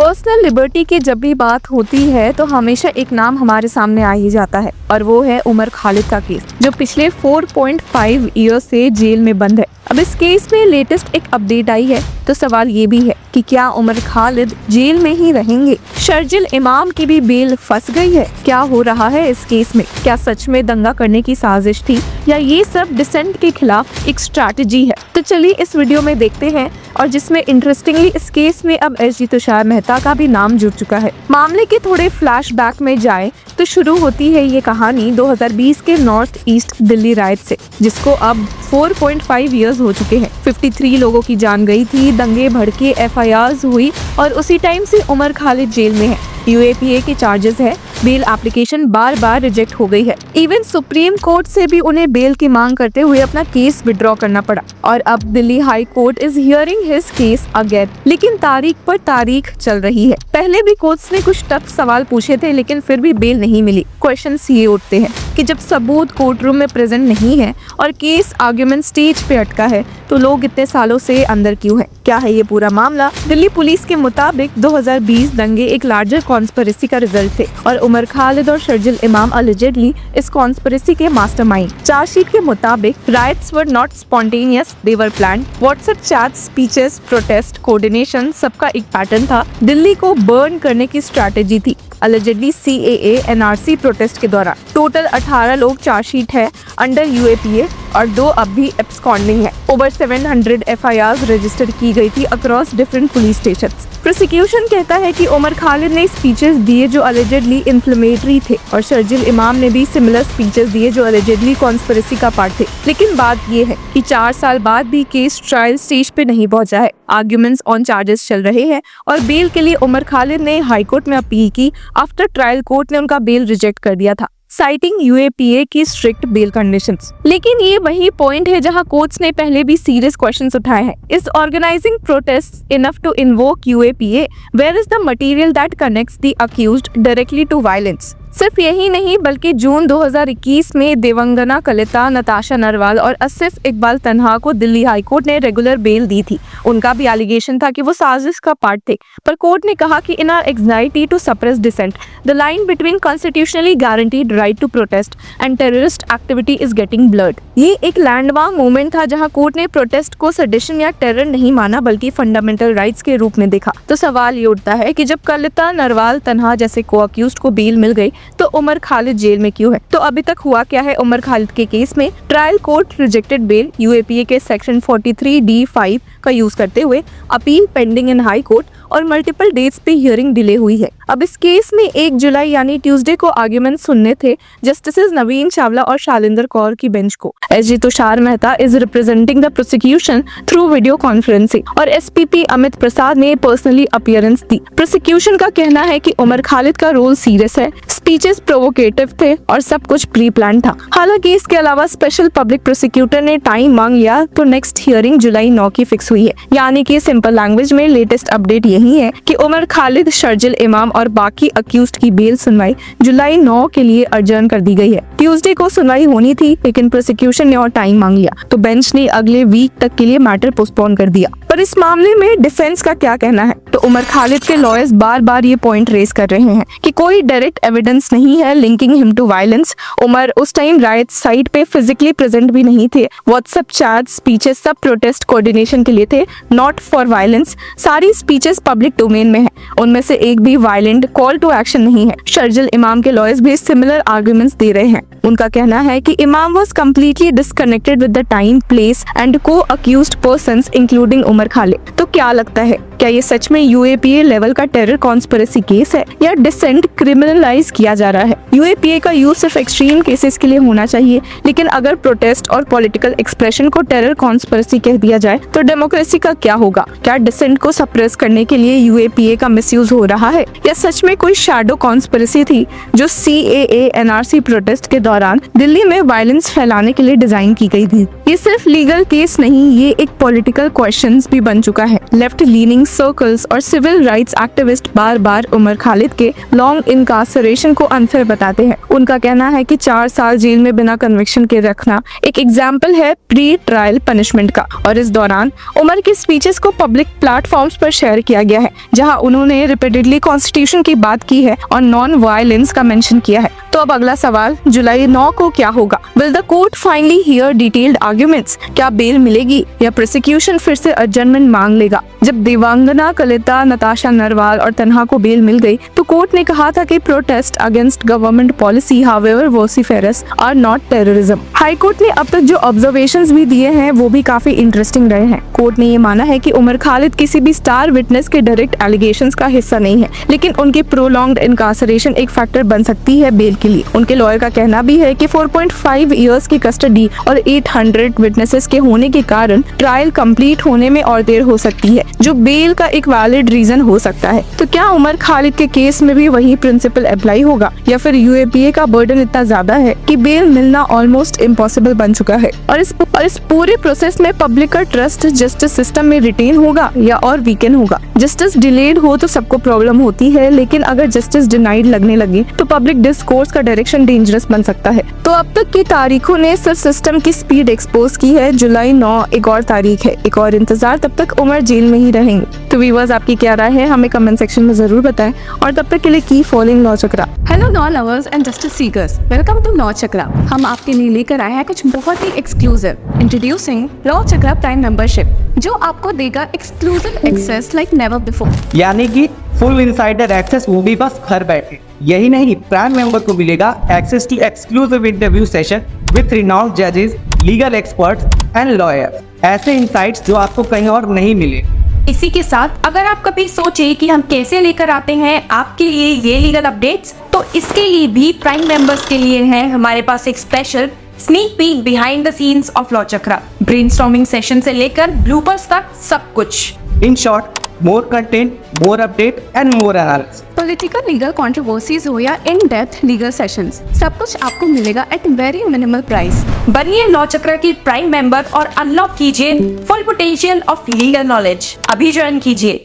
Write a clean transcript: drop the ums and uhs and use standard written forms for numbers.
Personal liberty की जब भी बात होती है तो हमेशा एक नाम हमारे सामने आ ही जाता है और वो है उमर खालिद का केस, जो पिछले 4.5 ईयर से जेल में बंद है। अब इस केस में लेटेस्ट एक अपडेट आई है, तो सवाल ये भी है कि क्या उमर खालिद जेल में ही रहेंगे? शर्जिल इमाम की भी बेल फंस गई है। क्या हो रहा है इस केस में? क्या सच में दंगा करने की साजिश थी या ये सब डिसेंट के खिलाफ एक स्ट्रैटेजी है? तो चलिए इस वीडियो में देखते हैं, और जिसमें इंटरेस्टिंगली इस केस में अब एसजी तुषार मेहता का भी नाम जुड़ चुका है। मामले के थोड़े फ्लैशबैक में जाए तो शुरू होती है ये कहानी 2020 के नॉर्थ ईस्ट दिल्ली राइट से, जिसको अब 4.5 इयर्स हो चुके हैं। 53 लोगों की जान गई थी, दंगे भड़के, एफआईआर हुई और उसी टाइम से उमर खालिद जेल में है। यूएपीए के चार्जेस है, बेल एप्लीकेशन बार बार रिजेक्ट हो गई है। इवन सुप्रीम कोर्ट से भी उन्हें बेल की मांग करते हुए अपना केस विड्रॉ करना पड़ा और अब Delhi high court is hearing his case again, लेकिन तारीख पर तारीख चल रही है। पहले भी कोर्ट्स ने कुछ टफ सवाल पूछे थे, लेकिन फिर भी बेल नहीं मिली। क्वेश्चंस ये उठते हैं कि जब सबूत कोर्ट रूम में प्रेजेंट नहीं है और केस आर्गुमेंट स्टेज पे अटका है, तो लोग इतने सालों से अंदर क्यों है? क्या है ये पूरा मामला? दिल्ली पुलिस के मुताबिक 2020 दंगे एक लार्जर कॉन्स्पिरेसी का रिजल्ट थे और उमर खालिद और शर्जिल इमाम अलिजेडली इस कॉन्स्पिरेसी के मास्टरमाइंड। चार्जशीट के मुताबिक rights were not spontaneous, they were planned. WhatsApp chat, speeches, protest, coordination, सबका एक पैटर्न था। दिल्ली को बर्न करने की स्ट्रैटेजी थी। अलिजेडली CAA NRC प्रोटेस्ट के दौरान टोटल 18 लोग चार्जशीट है अंडर यूएपीए और 2 अब भी एब्सकॉन्डिंग है। ओवर 700 FIRs रजिस्टर की गई थी across different police stations. Prosecution कहता है कि उमर खालिद ने स्पीचेस दिए जो अलिजेडली इन्फ्लेमेटरी थे और शर्जिल इमाम ने भी सिमिलर स्पीचेस दिए जो अलिजेडली कॉन्स्पिरेसी का पार्ट थे। लेकिन बात ये है कि 4 साल बाद भी केस ट्रायल स्टेज पे नहीं पहुंचा है। आर्ग्यूमेंट्स ऑन चार्जेस चल रहे हैं और बेल के लिए उमर खालिद ने हाई कोर्ट में अपील की। आफ्टर ट्रायल कोर्ट ने उनका बेल रिजेक्ट कर दिया था, साइटिंग यूएपीए की स्ट्रिक्ट बेल कंडीशंस। लेकिन ये वही पॉइंट है जहां कोर्ट्स ने पहले भी सीरियस क्वेश्चंस उठाए हैं। Is organising protest enough to invoke UAPA? Where is the material that connects the accused directly to violence? सिर्फ यही नहीं बल्कि जून 2021 में देवंगना कलिता, नताशा नरवाल और आसिफ इकबाल तन्हा को दिल्ली हाई कोर्ट ने रेगुलर बेल दी थी। उनका भी एलिगेशन था कि वो साजिश का पार्ट थे, पर कोर्ट ने कहा कि in our anxiety to suppress dissent, the line between constitutionally guaranteed right to protest and terrorist activity is getting blurred. ये एक लैंडमार्क मोमेंट था जहां कोर्ट ने प्रोटेस्ट को सेडिशन या टेरर नहीं माना बल्कि फंडामेंटल राइट्स के रूप में देखा। तो सवाल ये उठता है कि जब कलिता, नरवाल, तन्हा जैसे को अक्यूज्ड को बेल मिल गई तो उमर खालिद जेल में क्यों है? तो अभी तक हुआ क्या है उमर खालिद के केस में? Trial court rejected bail UAPA के सेक्शन 43D5 का यूज करते हुए, appeal pending in high court और मल्टीपल डेट्स पे हियरिंग डिले हुई है। अब इस केस में 1 जुलाई यानी ट्यूसडे को आर्ग्यूमेंट सुनने थे जस्टिसेस नवीन चावला और शालिंदर कौर की बेंच को। SG Tushar Mehta is representing the prosecution through video conferencing और एसपीपी अमित प्रसाद ने पर्सनली अपीयरेंस दी। प्रोसिक्यूशन का कहना है कि उमर खालिद का रोल सीरियस है, स्पीचेस प्रोवोकेटिव थे और सब कुछ प्री प्लान था। हालांकि इसके अलावा स्पेशल पब्लिक प्रोसिक्यूटर ने टाइम मांग लिया तो नेक्स्ट हियरिंग जुलाई 9 की फिक्स हुई है। यानी कि सिंपल लैंग्वेज में लेटेस्ट अपडेट यही है कि उमर खालिद, शर्जिल इमाम और बाकी अक्यूज्ड की बेल सुनवाई जुलाई 9 के लिए अर्जन कर दी गई है। ट्यूसडे को सुनवाई होनी थी, लेकिन प्रोसिक्यूशन ने और टाइम मांग लिया तो बेंच ने अगले वीक तक के लिए मैटर पोस्टपोन कर दिया। पर इस मामले में डिफेंस का क्या कहना है? तो उमर खालिद के लॉयर्स बार बार ये पॉइंट रेज कर रहे हैं कि कोई डायरेक्ट एविडेंस नहीं है linking him to violence. Umar उस टाइम राइट साइट पे फिजिकली प्रेजेंट भी नहीं थे। व्हाट्सएप चैट, स्पीचेस सब प्रोटेस्ट कोऑर्डिनेशन के लिए थे, नॉट फॉर वायलेंस। सारी स्पीचेस पब्लिक डोमेन में है, उनमें से एक भी वायलेंट कॉल टू एक्शन नहीं है। शर्जिल इमाम के लॉयर्स भी सिमिलर आर्ग्यूमेंट्स दे रहे हैं। उनका कहना है कि Imam was completely disconnected with the time, place and को accused persons including Umar Khalid. तो क्या लगता है, क्या ये सच में यूएपीए लेवल का टेरर कॉन्स्पिरेसी केस है या डिसेंट क्रिमिनलाइज किया जा रहा है? यूएपीए का यूज सिर्फ एक्सट्रीम केसेस के लिए होना चाहिए, लेकिन अगर प्रोटेस्ट और पॉलिटिकल एक्सप्रेशन को टेरर कॉन्स्पिरेसी कह दिया जाए तो डेमोक्रेसी का क्या होगा? क्या डिसेंट को सप्रेस करने के लिए यूएपीए का मिसयूज हो रहा है या सच में कोई शैडो कॉन्स्पिरेसी थी जो CAA NRC प्रोटेस्ट के दौरान दिल्ली में वायलेंस फैलाने के लिए डिजाइन की गई थी? ये सिर्फ लीगल केस नहीं, ये एक पॉलिटिकल क्वेश्चंस भी बन चुका है। लेफ्ट लीनिंग सर्कल्स और सिविल राइट्स एक्टिविस्ट बार बार उमर खालिद के लॉन्ग इनकार्सरेशन को अनफेयर बताते हैं। उनका कहना है कि 4 साल जेल में बिना कन्विक्शन के रखना एक एग्जाम्पल है प्री ट्रायल पनिशमेंट का। और इस दौरान उमर की स्पीचेस को पब्लिक प्लेटफॉर्म्स पर शेयर किया गया है, जहां उन्होंने रिपीटेडली कॉन्स्टिट्यूशन की बात की है और नॉन वायलेंस का मेंशन किया है। तो अब अगला सवाल, जुलाई 9 को क्या होगा? Will the court finally here detailed arguments? क्या बेल मिलेगी या प्रोसिक्यूशन फिर से एडजर्नमेंट मांग लेगा? जब दिवंगना कलिता, नताशा नरवाल और तन्हा को बेल मिल गई तो कोर्ट ने कहा था कि protest against government policy however vociferous are not terrorism. High court ने अब तक जो ऑब्जर्वेशंस भी दिए हैं वो भी काफी इंटरेस्टिंग रहे हैं। कोर्ट ने ये माना है कि उमर खालिद किसी भी स्टार विटनेस के डायरेक्ट एलिगेशंस का हिस्सा नहीं है, लेकिन उनकी प्रोलॉन्ग्ड इनकार्सरेशन एक फैक्टर बन सकती है बेल के लिए। उनके लॉयर का कहना भी है कि 4.5 इयर्स की कस्टडी और 800 विटनेसेस के होने के कारण ट्रायल कंप्लीट होने में और देर हो सकती है, जो बेल का एक वैलिड रीजन हो सकता है। तो क्या उमर खालिद के केस में भी वही प्रिंसिपल अप्लाई होगा या फिर यूएपीए का बर्डन इतना ज्यादा है कि बेल मिलना ऑलमोस्ट इम्पॉसिबल बन चुका है? और इस पूरे प्रोसेस में पब्लिक का ट्रस्ट जस्टिस सिस्टम में रिटेन होगा या और वीकन होगा? जस्टिस डिलेड हो तो सबको प्रॉब्लम होती है, लेकिन अगर जस्टिस डिनाइड लगने लगी तो पब्लिक डिस्कोर्स का डायरेक्शन डेंजरस बन सकता है। तो अब तक की तारीखों ने सिर्फ सिस्टम की स्पीड एक्सपोज की है। जुलाई 9 एक और तारीख है, एक और इंतजार। तब तक उमर जेल में ही रहेंगे। तो व्यूअर्स, आपकी क्या राय है हमें कमेंट सेक्शन में जरूर बताएं और तब तक के लिए keep following law Chakra. Hello law lovers and justice seekers, welcome to law Chakra. हम आपके लिए लेकर आए हैं कुछ बहुत ही exclusive. Introducing law Chakra prime membership, जो आपको देगा exclusive access like never before. यानी कि फुल इनसाइडर एक्सेस, वो भी बस घर बैठे। यही नहीं, प्राइम मेंबर को मिलेगा access to exclusive interview session with renowned जजेस, लीगल एक्सपर्ट्स एंड लॉयर्स। ऐसे इनसाइट्स जो आपको कहीं और नहीं मिले। इसी के साथ अगर आप कभी सोचे कि हम कैसे लेकर आते हैं आपके लिए ये लीगल अपडेट्स, तो इसके लिए भी प्राइम मेंबर्स के लिए है हमारे पास एक special sneak peek behind the scenes of law chakra. Brainstorming session से लेकर ब्लूपर्स तक सब कुछ। In short, more content, more update and more analysis. Political legal controversies हो या इन डेप्थ लीगल सेशंस, सब कुछ आपको मिलेगा एट वेरी मिनिमल प्राइस। बनिए लॉ चक्र की प्राइम मेंबर और अनलॉक कीजिए full potential of legal knowledge. अभी ज्वाइन कीजिए।